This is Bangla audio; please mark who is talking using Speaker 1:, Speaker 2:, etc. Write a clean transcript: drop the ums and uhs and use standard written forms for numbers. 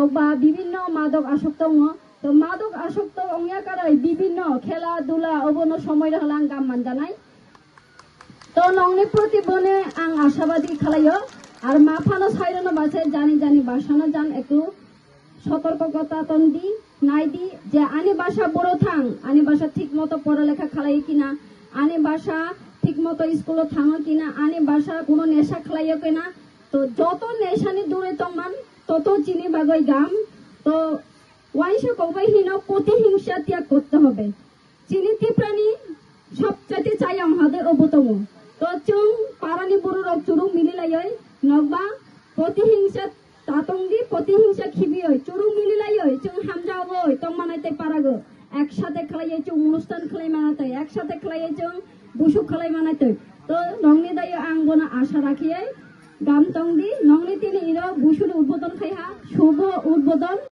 Speaker 1: বা বিভিন্ন মাদক আসক্ত তো মাদক আসক্ত অংয়াকারাই বিভিন্ন খেলাধুলা অবনো সময় হলাং গামমান জানাই তো নংनि প্রতিবনে আং আশাবাদী খালাইও আর মাফানো সাইরনো বাসে জানি জানি বাসানো জান একটু সতর্কতা তন্দি নাইদি যে আনি ভাষা বড় থাং আনি ভাষা ঠিক মতো পড়ালেখা খালাই কিনা আনি ভাষা ঠিক মতো স্কুলে থাঙো কিনা আনি ভাষা কোনো নেশা খালাইও কিনা তো যত নেশানি দূরে তমান তত চিনি বাগই গাম তো ওয়াইসা কবাই হিনো প্রতিহিংসা ত্যাগ করতে হবে চিনিতি প্রাণী সবচাইতে চাই আমাদের অবতম তো চুং পারানি বুড়ো রক চুরুং মিলিলাই নগবা প্রতিহিংসা তাতঙ্গি প্রতিহিংসা খিবিই চুরুং মিলিলাই চুং হামজাবই তং মানাইতে পারাগো একসাথে খেলাই চুং অনুষ্ঠান খেলাই মানাতে একসাথে খেলাই চুং বুসু খেলাই মানাতে তো নংনি দায় আঙ্গনা আশা রাখিয়ে গাম তংদি নংনি তিনি ইরো বুসুর উদ্বোধন খাইহা শুভ উদ্বোধন